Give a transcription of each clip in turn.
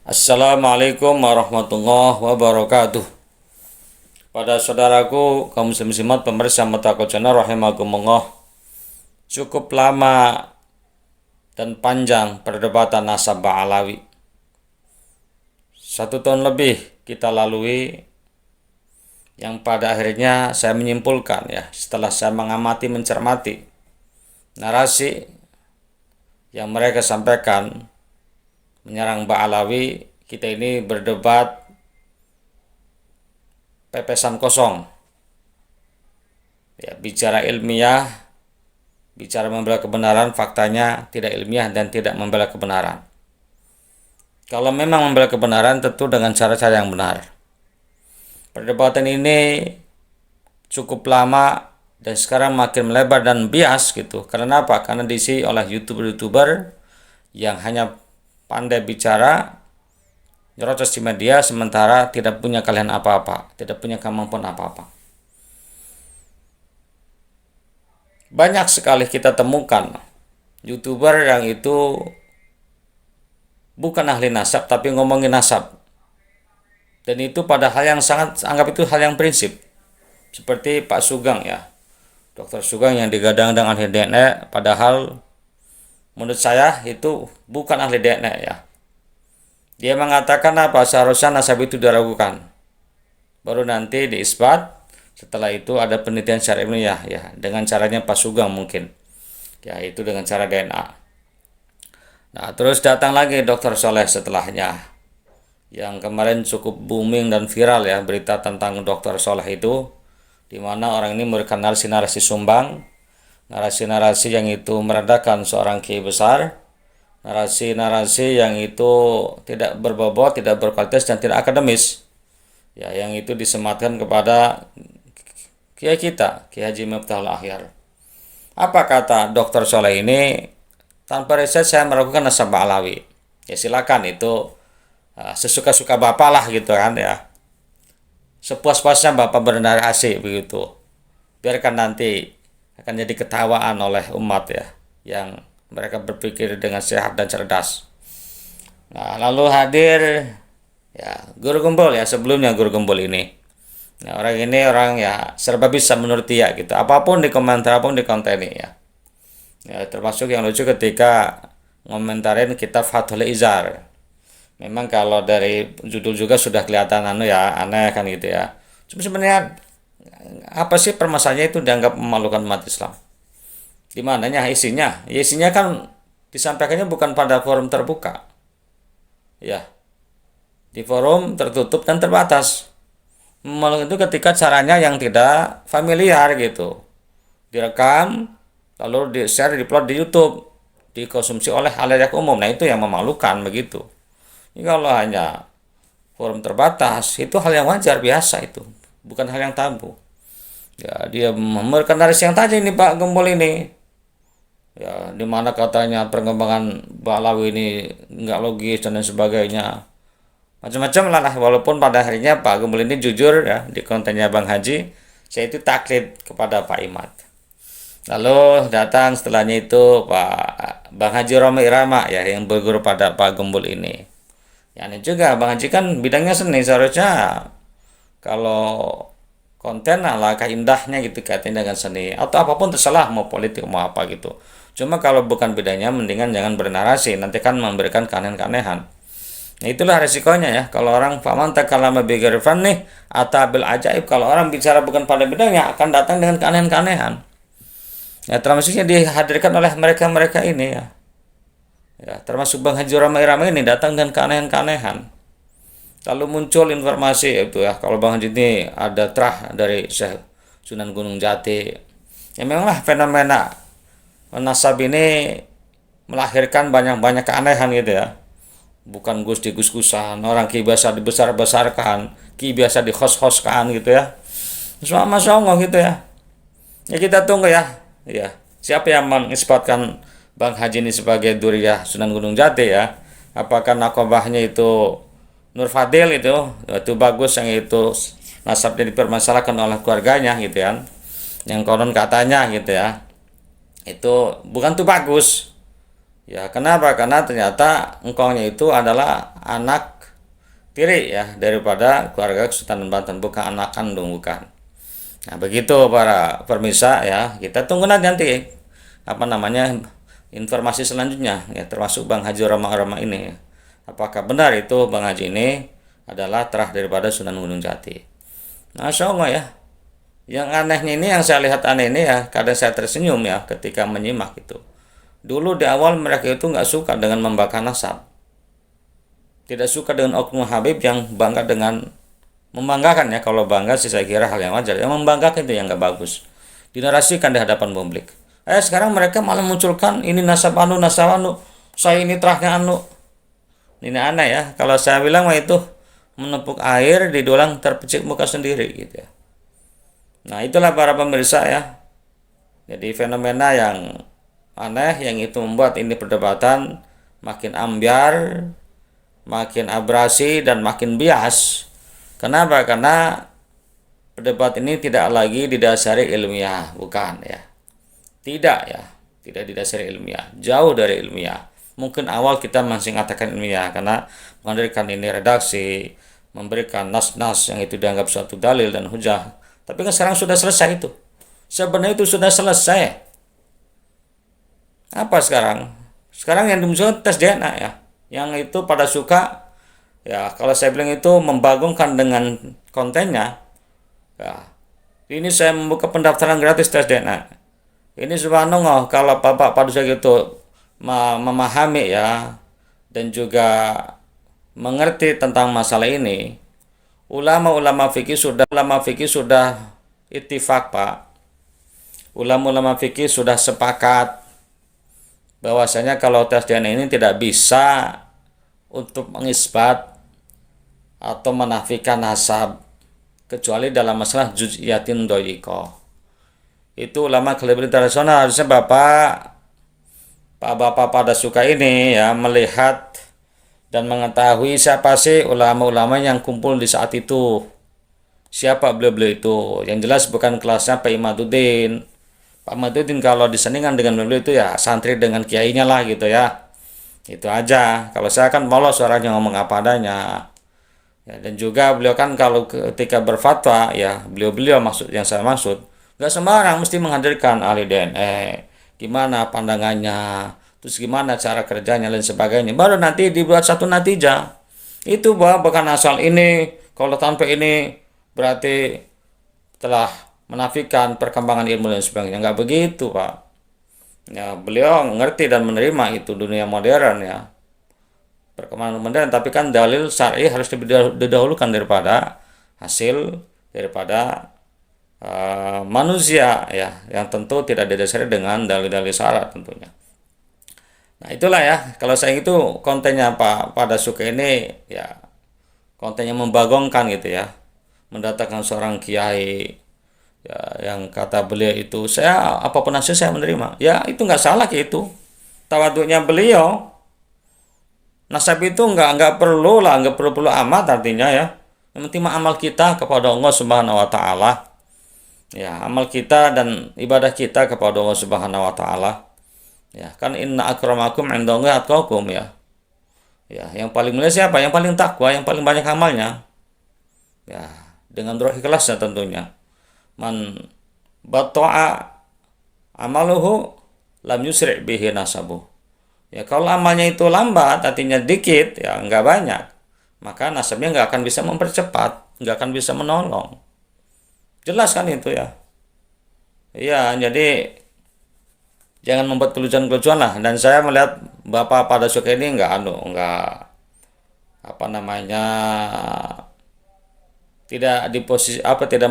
Assalamualaikum warahmatullahi wabarakatuh. Pada saudaraku kaum muslimat pemirsa Mutaqal Channel rahimakumullah. Cukup lama dan panjang perdebatan nasab Ba'alawi. 1 tahun lebih kita lalui, yang pada akhirnya saya menyimpulkan setelah saya mengamati mencermati narasi yang mereka sampaikan menyerang Ba'alawi, kita ini berdebat pepesan kosong. Bicara ilmiah, bicara membela kebenaran, faktanya tidak ilmiah dan tidak membela kebenaran. Kalau memang membela kebenaran, tentu dengan cara-cara yang benar. Perdebatan ini cukup lama dan sekarang makin melebar dan bias gitu. Karena apa? Karena diisi oleh YouTuber yang hanya pandai bicara, nyerocos di media, sementara tidak punya kalian apa-apa, tidak punya kemampuan apa-apa. Banyak sekali kita temukan YouTuber yang itu bukan ahli nasab tapi ngomongin nasab, dan itu pada hal yang sangat, anggap itu hal yang prinsip. Seperti Pak Sugeng Dr. Sugeng yang digadang-gadang ahli DNA, padahal menurut saya itu bukan ahli DNA Dia mengatakan apa? Seharusnya nasab itu diragukan, baru nanti diisbat. Setelah itu ada penelitian secara ilmiah dengan caranya Pak Sugeng mungkin, itu dengan cara DNA. Nah, terus datang lagi Dr. Soleh setelahnya, yang kemarin cukup booming dan viral berita tentang Dr. Soleh itu, di mana orang ini memberikan narasi-narasi sumbang, narasi-narasi yang itu merendahkan seorang kiai besar, narasi-narasi yang itu tidak berbobot, tidak berkualitas dan tidak akademis, yang itu disematkan kepada kiai kita, Kiai Haji Miftahul Akhyar. Apa kata Dr. Soleh ini? Tanpa riset saya meragukan nasab Ba'alawi. Silakan, itu sesuka-suka bapak lah gitu kan sepuas-puasnya bapak bernarasi begitu. Biarkan nanti akan jadi ketawaan oleh umat yang mereka berpikir dengan sehat dan cerdas. Nah, lalu hadir Guru Gembul sebelumnya Guru Gembul ini. Nah, orang ini orang serba bisa menurut dia gitu. Apapun di komentar, apapun di konteni termasuk yang lucu ketika ngomentarin kitab Fathul Izar. Memang kalau dari judul juga sudah kelihatan aneh kan gitu Cuma sebenarnya apa sih permasalahannya itu dianggap memalukan umat Islam? Di mananya isinya? Isinya kan disampaikannya bukan pada forum terbuka. Di forum tertutup dan terbatas. Memalukan itu ketika caranya yang tidak familiar gitu. Direkam, lalu di-share, di-upload di YouTube, dikonsumsi oleh halayak umum. Nah, itu yang memalukan begitu. Ini kalau hanya forum terbatas, itu hal yang wajar biasa itu, bukan hal yang tabu. Dia memberikan narasi yang tadi ini Pak Gembul ini. Di mana katanya perkembangan Ba'alawi ini nggak logis dan lain sebagainya. Macam-macam lah, walaupun pada akhirnya Pak Gembul ini jujur di kontennya Bang Haji, saya itu taklid kepada Pak Imad. Lalu datang setelahnya itu Pak Bang Haji Romi Irama yang berguru pada Pak Gembul ini. Ini juga Bang Haji kan bidangnya seni, seharusnya kalau konten alangkah indahnya gitu kaitannya dengan seni atau apapun terserah, mau politik mau apa gitu. Cuma kalau bukan bidangnya mendingan jangan bernarasi, nanti kan memberikan keanehan-keanehan. Nah, itulah resikonya kalau orang faman takallama bi ghairi fannih atabil ajaib, kalau orang bicara bukan pada bidangnya akan datang dengan keanehan-keanehan. Termasuknya dihadirkan oleh mereka-mereka ini termasuk Bang Haji Roma Irama ini datang dengan keanehan-keanehan. Lalu muncul informasi itu kalau Bang Haji ini ada terah dari Syekh Sunan Gunung Jati. Memanglah fenomena nasab ini melahirkan banyak-banyak keanehan gitu Bukan gus digus-gusan, orang ki biasa dibesar-besarkan, ki biasa dihos-hoskan gitu Semua Masya Allah gitu kita tunggu siapa yang mengisbatkan Bang Haji ini sebagai duriyah Sunan Gunung Jati apakah nakobahnya itu Nur Fadil itu bagus, yang itu nasabnya dipermasalahkan oleh keluarganya gitu yang konon katanya gitu itu bukan tuh bagus. Kenapa? Karena ternyata engkongnya itu adalah anak tiri ya daripada keluarga Kesultanan Banten, bukan anak kandung, bukan. Nah, begitu para pemirsa ya, kita tunggu nanti apa namanya informasi selanjutnya ya, termasuk Bang Haji Roma ini. Apakah benar itu Bang Haji ini adalah terah daripada Sunan Gunung Jati? Masya Allah ya. Yang anehnya ini, yang saya lihat aneh ini ya, kadang saya tersenyum ya ketika menyimak itu. Dulu di awal mereka itu nggak suka dengan membakar nasab, tidak suka dengan oknum Habib yang bangga dengan membanggakan ya. Kalau bangga sih saya kira hal yang wajar. Yang membanggakan itu yang nggak bagus, dinarasikan di hadapan publik. Sekarang mereka malah munculkan ini nasab anu, saya ini terahnya anu. Ini aneh ya. Kalau saya bilang mah itu menepuk air di dulang terpecik muka sendiri gitu ya. Nah, itulah para pemirsa ya. Jadi fenomena yang aneh yang itu membuat ini perdebatan makin ambyar, makin abrasi dan makin bias. Kenapa? Karena debat ini tidak lagi didasari ilmiah, bukan ya. Tidak ya, tidak didasari ilmiah, jauh dari ilmiah. Mungkin awal kita masih mengatakan ilmiah karena menghadirkan ini redaksi, memberikan nas-nas yang itu dianggap suatu dalil dan hujah. Tapi kan sekarang sudah selesai itu. Sebenarnya itu sudah selesai. Apa sekarang? Sekarang yang dimunculkan tes DNA ya. Yang itu pada suka ya, kalau saya bilang itu membagongkan dengan kontennya ya. Ini saya membuka pendaftaran gratis tes DNA. Ini subhanallah, kalau Bapak pada saat itu memahami ya dan juga mengerti tentang masalah ini, ulama-ulama fikih sudah ittifaq Pak. Ulama-ulama fikih sudah sepakat bahwasanya kalau tes DNA ini tidak bisa untuk mengisbat atau menafikan nasab kecuali dalam masalah juz'iyatin doyiko. Itu ulama kaliber internasional. Harusnya Bapak pada suka ini ya melihat dan mengetahui siapa sih ulama-ulama yang kumpul di saat itu. Siapa beliau-beliau itu? Yang jelas bukan kelasnya Pak Imaduddin. Pak Imaduddin kalau disandingkan dengan beliau itu ya santri dengan kiainya lah gitu ya. Itu aja. Kalau saya kan polos suaranya ngomong apa adanya. Ya, dan juga beliau kan kalau ketika berfatwa ya beliau yang saya maksud nggak sembarang mesti menghadirkan ahli DNA, gimana pandangannya, terus gimana cara kerjanya dan sebagainya. Baru nanti dibuat satu natijah. Itu bukan asal ini kalau tanpa ini berarti telah menafikan perkembangan ilmu dan sebagainya. Nggak begitu Pak. Ya beliau ngerti dan menerima itu dunia modern ya, perkembangan modern, tapi kan dalil syar'i harus didahulukan daripada hasil daripada manusia ya, yang tentu tidak didasari dengan dalil-dalil syarat tentunya. Nah itulah ya, kalau saya itu kontennya Pak pada suka ini ya, kontennya membagongkan gitu ya, mendatangkan seorang kiai ya, yang kata beliau itu saya apapun hasil saya menerima. Ya itu nggak salah gitu, tawaduknya beliau. Nasab itu nggak perlu amat artinya ya. Yang penting amal kita kepada Allah Subhanahu wa taala. Ya, amal kita dan ibadah kita kepada Allah Subhanahu wa taala. Ya, kan inna akramakum indallahi atqakum ya. Ya, yang paling mulia siapa? Yang paling takwa, yang paling banyak amalnya. Ya, dengan roh ikhlasnya tentunya. Man batta'a amaluhu lam yusri' bihi nasabuh. Ya kalau amalnya itu lambat, artinya dikit, ya nggak banyak, maka nasabnya nggak akan bisa mempercepat, nggak akan bisa menolong. Jelas kan itu ya. Iya, jadi jangan membuat kelucuan-kelucuan lah. Dan saya melihat Bapak pada suka ini nggak apa namanya, tidak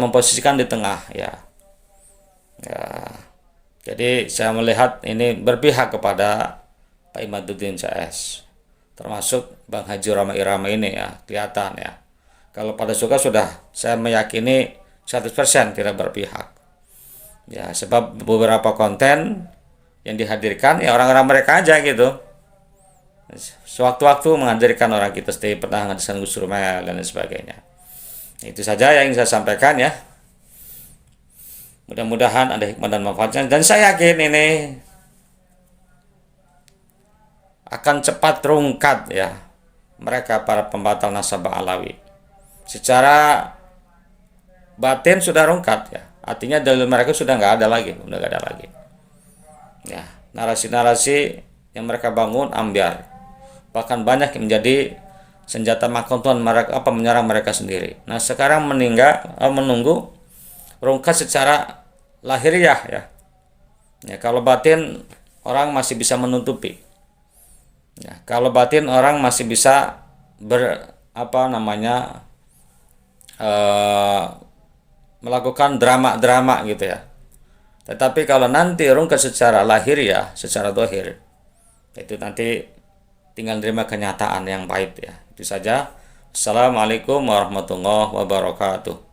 memposisikan di tengah ya. Ya. Jadi saya melihat ini berpihak kepada Pak Imaduddin CS, termasuk Bang Haji Roma Irama ini ya, kelihatan ya. Kalau pada suka sudah saya meyakini 100% tidak berpihak. Ya, sebab beberapa konten yang dihadirkan ya orang-orang mereka aja gitu. Sewaktu-waktu menghadirkan orang kita seperti pertahanan San Gus Rumel dan sebagainya. Itu saja yang saya sampaikan ya. Mudah-mudahan ada hikmah dan manfaatnya, dan saya yakin ini akan cepat terungkap ya mereka para pembatal nasabah alawi. Secara batin sudah rungkat ya, artinya dalil mereka sudah nggak ada lagi, ya. Narasi-narasi yang mereka bangun ambiar, bahkan banyak yang menjadi senjata makonton mereka, menyerang mereka sendiri. Nah sekarang menunggu rungkat secara lahiriah ya. Ya kalau batin orang masih bisa menutupi. Ya, kalau batin orang masih bisa melakukan drama-drama gitu ya. Tetapi kalau nanti rungkat secara lahiriah, secara dohir, itu nanti tinggal terima kenyataan yang pahit ya. Itu saja. Assalamualaikum warahmatullahi wabarakatuh.